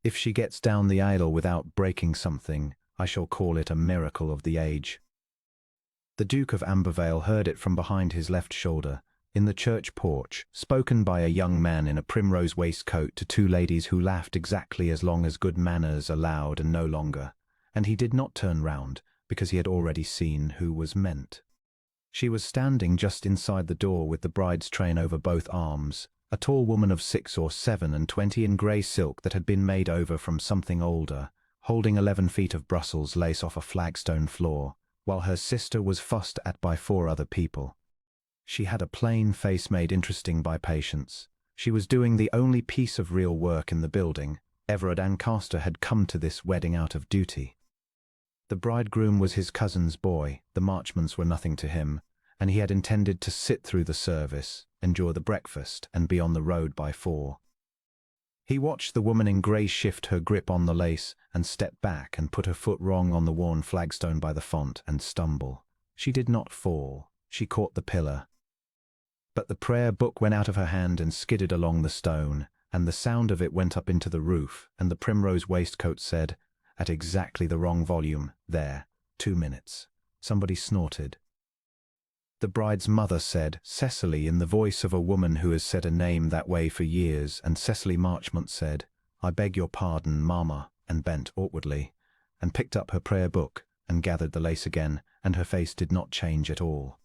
If she gets down the aisle without breaking something, I shall call it a miracle of the age." The Duke of Ambervale heard it from behind his left shoulder, in the church porch, spoken by a young man in a primrose waistcoat to two ladies who laughed exactly as long as good manners allowed and no longer, and he did not turn round, because he had already seen who was meant. She was standing just inside the door with the bride's train over both arms, a tall woman of 6 or 7 and 20 in grey silk that had been made over from something older, holding 11 feet of Brussels lace off a flagstone floor, while her sister was fussed at by 4 other people. She had a plain face made interesting by patience. She was doing the only piece of real work in the building. Everard Ancaster had come to this wedding out of duty. The bridegroom was his cousin's boy, the Marchmonts were nothing to him, and he had intended to sit through the service, enjoy the breakfast, and be on the road by 4. He watched the woman in grey shift her grip on the lace and step back and put her foot wrong on the worn flagstone by the font and stumble. She did not fall. She caught the pillar. But the prayer book went out of her hand and skidded along the stone, and the sound of it went up into the roof, and the primrose waistcoat said, at exactly the wrong volume, "There, 2 minutes." Somebody snorted. The bride's mother said, "Cecily," in the voice of a woman who has said a name that way for years, and Cecily Marchmont said, "I beg your pardon, Mama," and bent awkwardly, and picked up her prayer book, and gathered the lace again, and her face did not change at all.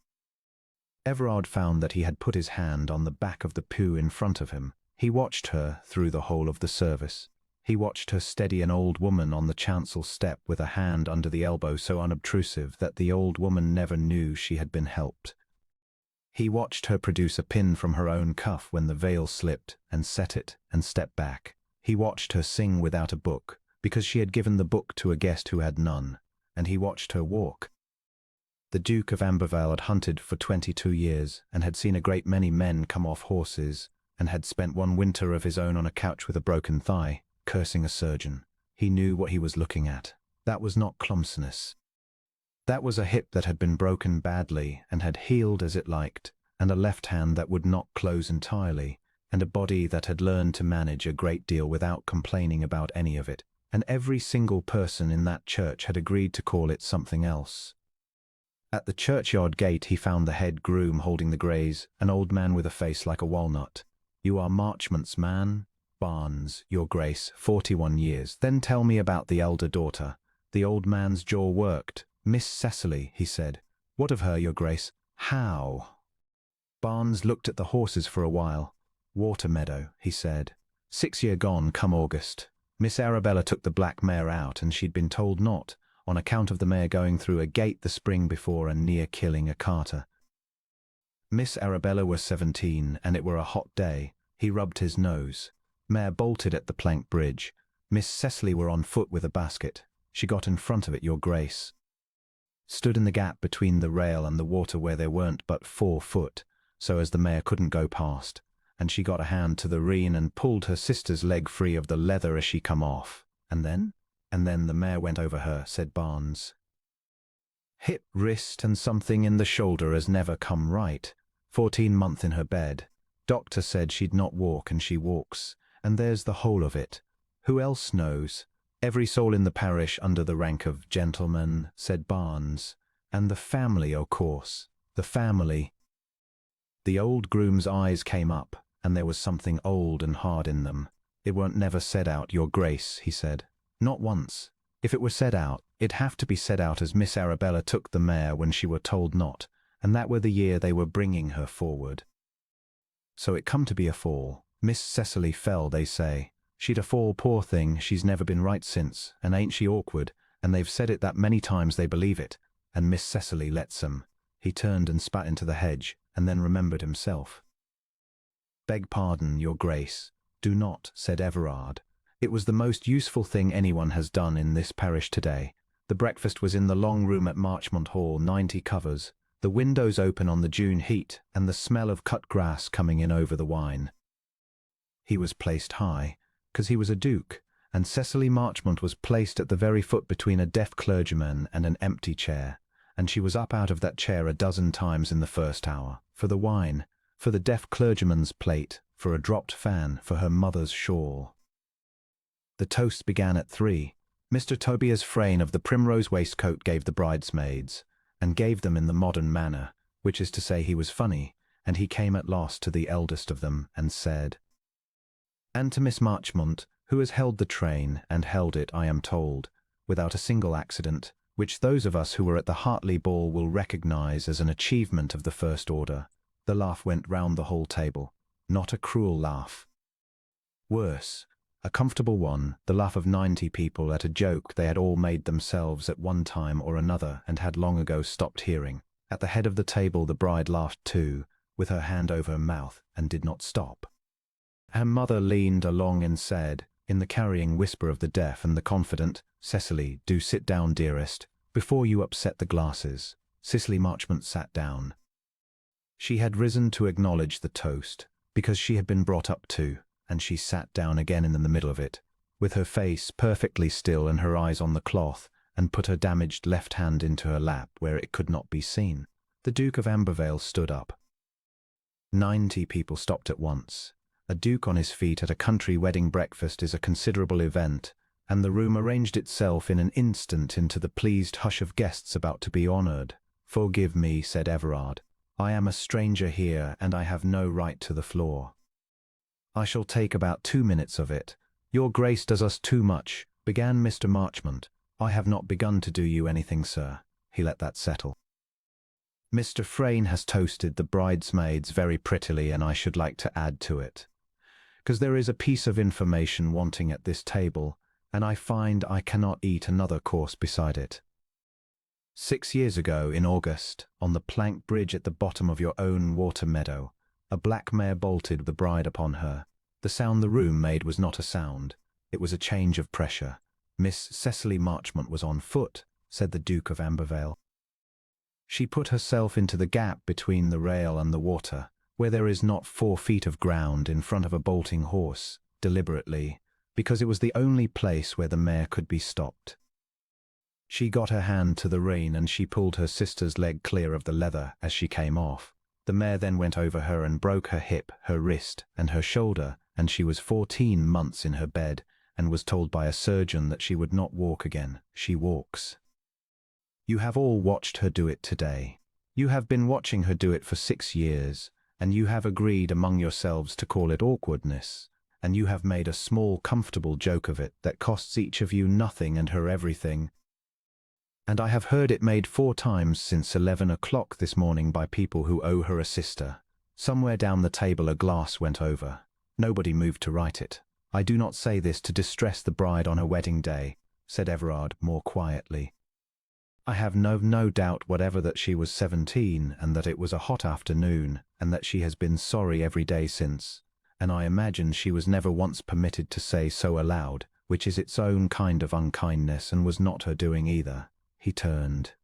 Everard found that he had put his hand on the back of the pew in front of him. He watched her through the whole of the service. He watched her steady an old woman on the chancel step with a hand under the elbow so unobtrusive that the old woman never knew she had been helped. He watched her produce a pin from her own cuff when the veil slipped, and set it, and step back. He watched her sing without a book, because she had given the book to a guest who had none, and he watched her walk. The Duke of Ambervale had hunted for 22 years, and had seen a great many men come off horses, and had spent one winter of his own on a couch with a broken thigh, cursing a surgeon. He knew what he was looking at. That was not clumsiness. That was a hip that had been broken badly and had healed as it liked, and a left hand that would not close entirely, and a body that had learned to manage a great deal without complaining about any of it, and every single person in that church had agreed to call it something else. At the churchyard gate he found the head groom holding the greys, an old man with a face like a walnut. "You are Marchmont's man?" "Barnes, your grace, 41 years. Then tell me about the elder daughter." The old man's jaw worked. "Miss Cecily," he said. "What of her, your grace?" "How?" Barnes looked at the horses for a while. "Water meadow," he said. 6 year gone come August. Miss Arabella took the black mare out, and she'd been told not, on account of the mare going through a gate the spring before and near killing a carter. Miss Arabella was 17, and it were a hot day. He rubbed his nose. Mare bolted at the plank bridge. Miss Cecily were on foot with a basket. She got in front of it, your grace. Stood in the gap between the rail and the water where there weren't but 4 foot, so as the mare couldn't go past, and she got a hand to the rein and pulled her sister's leg free of the leather as she come off. And then the mare went over her," said Barnes. "Hip, wrist, and something in the shoulder as never come right. 14 month in her bed. Doctor said she'd not walk, and she walks, and there's the whole of it. Who else knows?" "Every soul in the parish under the rank of gentleman," said Barnes. "And the family, o' course. The family." The old groom's eyes came up, and there was something old and hard in them. "It weren't never said out, your grace," he said. "Not once. If it were said out, it'd have to be said out as Miss Arabella took the mare when she were told not, and that were the year they were bringing her forward. So it come to be a fall. Miss Cecily fell, they say. She'd a fall, poor thing, she's never been right since, and ain't she awkward, and they've said it that many times they believe it, and Miss Cecily lets 'em." He turned and spat into the hedge, and then remembered himself. "Beg pardon, your grace." "Do not," said Everard. "It was the most useful thing anyone has done in this parish today. The breakfast was in the long room at Marchmont Hall, 90 covers, the windows open on the June heat, and the smell of cut grass coming in over the wine. He was placed high, 'cause he was a duke, and Cecily Marchmont was placed at the very foot between a deaf clergyman and an empty chair, and she was up out of that chair a dozen times in the first hour, for the wine, for the deaf clergyman's plate, for a dropped fan, for her mother's shawl. The toast began at 3. Mr. Tobias Frayne of the primrose waistcoat gave the bridesmaids, and gave them in the modern manner, which is to say he was funny, and he came at last to the eldest of them and said, "And to Miss Marchmont, who has held the train, and held it, I am told, without a single accident, which those of us who were at the Hartley ball will recognize as an achievement of the first order." The laugh went round the whole table. Not a cruel laugh. Worse, a comfortable one, the laugh of 90 people at a joke they had all made themselves at one time or another and had long ago stopped hearing. At the head of the table the bride laughed too, with her hand over her mouth, and did not stop. Her mother leaned along and said, in the carrying whisper of the deaf and the confident, "Cecily, do sit down, dearest, before you upset the glasses." Cecily Marchmont sat down. She had risen to acknowledge the toast, because she had been brought up to, and she sat down again in the middle of it, with her face perfectly still and her eyes on the cloth, and put her damaged left hand into her lap where it could not be seen. The Duke of Ambervale stood up. 90 people stopped at once. A duke on his feet at a country wedding breakfast is a considerable event, and the room arranged itself in an instant into the pleased hush of guests about to be honoured. "Forgive me," said Everard. "I am a stranger here, and I have no right to the floor. I shall take about 2 minutes of it." "Your Grace does us too much," began Mr. Marchmont. "I have not begun to do you anything, sir." He let that settle. "Mr. Frayne has toasted the bridesmaids very prettily, and I should like to add to it, because there is a piece of information wanting at this table, and I find I cannot eat another course beside it. 6 years ago, in August, on the plank bridge at the bottom of your own water meadow, a black mare bolted the bride upon her. The sound the room made was not a sound. It was a change of pressure. Miss Cecily Marchmont was on foot, said the Duke of Ambervale. She put herself into the gap between the rail and the water, where there is not 4 feet of ground in front of a bolting horse, deliberately, because it was the only place where the mare could be stopped. She got her hand to the rein and she pulled her sister's leg clear of the leather as she came off. The mare then went over her and broke her hip, her wrist, and her shoulder, and she was 14 months in her bed and was told by a surgeon that she would not walk again. She walks. You have all watched her do it today. You have been watching her do it for 6 years, and you have agreed among yourselves to call it awkwardness, and you have made a small, comfortable joke of it that costs each of you nothing and her everything. And I have heard it made 4 times since 11 o'clock this morning by people who owe her a sister. Somewhere down the table a glass went over. Nobody moved to right it. I do not say this to distress the bride on her wedding day, said Everard more quietly. I have no doubt whatever that she was 17 and that it was a hot afternoon and that she has been sorry every day since, and I imagine she was never once permitted to say so aloud, which is its own kind of unkindness and was not her doing either. He turned.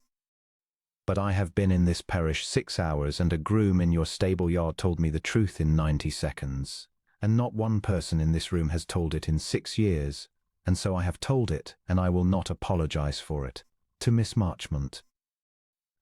But I have been in this parish 6 hours, and a groom in your stable yard told me the truth in 90 seconds, and not one person in this room has told it in 6 years, and so I have told it, and I will not apologize for it. To Miss Marchmont,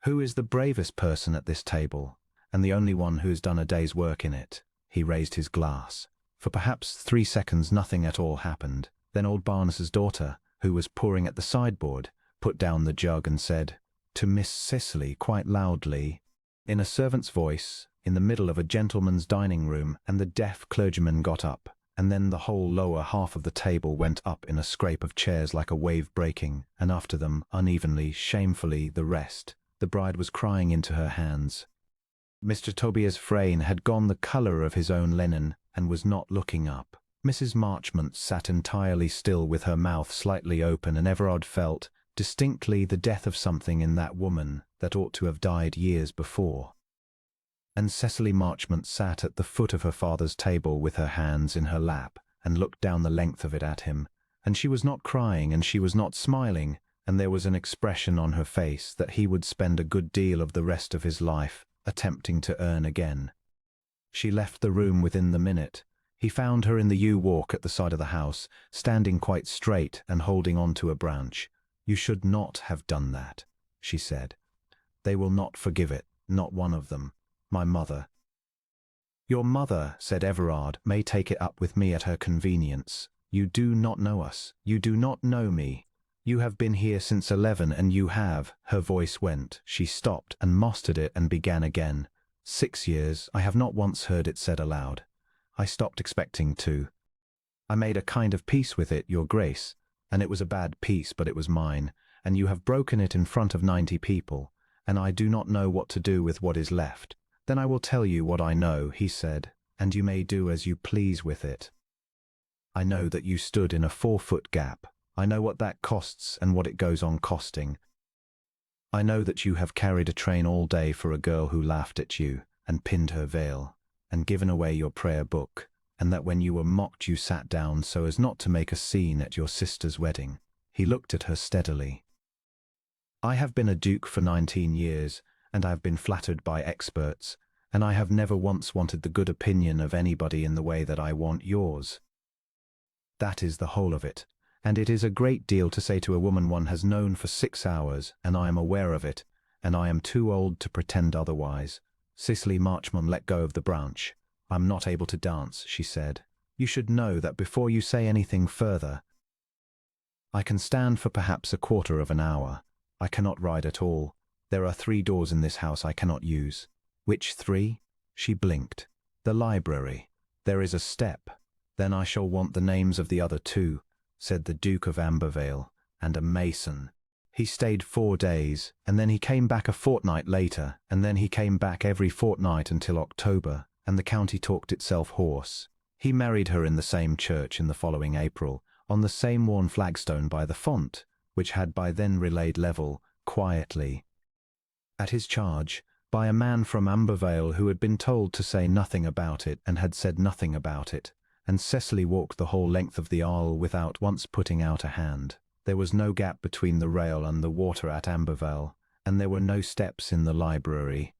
who is the bravest person at this table, and the only one who has done a day's work in it. He raised his glass. For perhaps 3 seconds nothing at all happened. Then old Barnes's daughter, who was pouring at the sideboard, put down the jug and said, to Miss Cecily, quite loudly, in a servant's voice, in the middle of a gentleman's dining room, and the deaf clergyman got up, and then the whole lower half of the table went up in a scrape of chairs like a wave breaking, and after them, unevenly, shamefully, the rest. The bride was crying into her hands. Mr. Tobias Frayne had gone the colour of his own linen, and was not looking up. Mrs. Marchmont sat entirely still with her mouth slightly open, and Everard felt, distinctly, the death of something in that woman that ought to have died years before. And Cecily Marchmont sat at the foot of her father's table with her hands in her lap, and looked down the length of it at him, and she was not crying and she was not smiling, and there was an expression on her face that he would spend a good deal of the rest of his life attempting to earn again. She left the room within the minute. He found her in the yew walk at the side of the house, standing quite straight and holding on to a branch. You should not have done that, she said. They will not forgive it, not one of them. My mother. Your mother, said Everard, may take it up with me at her convenience. You do not know us. You do not know me. You have been here since 11 and you have, her voice went. She stopped and mastered it and began again. 6 years, I have not once heard it said aloud. I stopped expecting to. I made a kind of peace with it, your grace, and it was a bad peace, but it was mine, and you have broken it in front of 90 people, and I do not know what to do with what is left. Then I will tell you what I know, he said, and you may do as you please with it. I know that you stood in a 4-foot gap. I know what that costs and what it goes on costing. I know that you have carried a train all day for a girl who laughed at you and pinned her veil and given away your prayer book, and that when you were mocked you sat down so as not to make a scene at your sister's wedding. He looked at her steadily. I have been a duke for 19 years, and I have been flattered by experts, and I have never once wanted the good opinion of anybody in the way that I want yours. That is the whole of it. And it is a great deal to say to a woman one has known for 6 hours, and I am aware of it, and I am too old to pretend otherwise. Cicely Marchmont let go of the branch. I'm not able to dance, she said. You should know that before you say anything further. I can stand for perhaps a quarter of an hour. I cannot ride at all. There are 3 doors in this house I cannot use. Which 3? She blinked. The library. There is a step. Then I shall want the names of the other 2. Said the Duke of Ambervale, and a mason. He stayed 4 days, and then he came back a fortnight later, and then he came back every fortnight until October, and the county talked itself hoarse. He married her in the same church in the following April, on the same worn flagstone by the font, which had by then relaid level, quietly. At his charge, by a man from Ambervale who had been told to say nothing about it and had said nothing about it. And Cecily walked the whole length of the aisle without once putting out a hand. There was no gap between the rail and the water at Ambervale, and there were no steps in the library.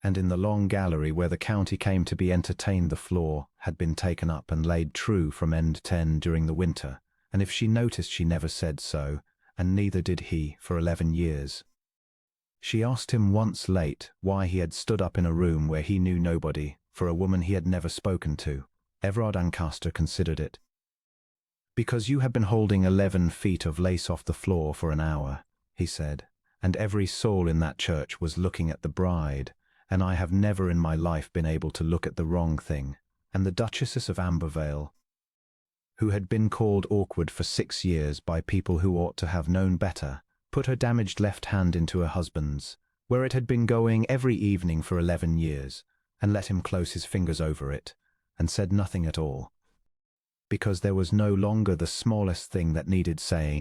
And in the long gallery where the county came to be entertained, the floor had been taken up and laid true from end to end during the winter, and if she noticed she never said so, and neither did he for 11 years. She asked him once late why he had stood up in a room where he knew nobody, for a woman he had never spoken to. Everard Ancaster considered it. Because you have been holding 11 feet of lace off the floor for an hour, he said, and every soul in that church was looking at the bride, and I have never in my life been able to look at the wrong thing. And the Duchess of Ambervale, who had been called awkward for 6 years by people who ought to have known better, put her damaged left hand into her husband's, where it had been going every evening for 11 years, and let him close his fingers over it, and said nothing at all, because there was no longer the smallest thing that needed saying.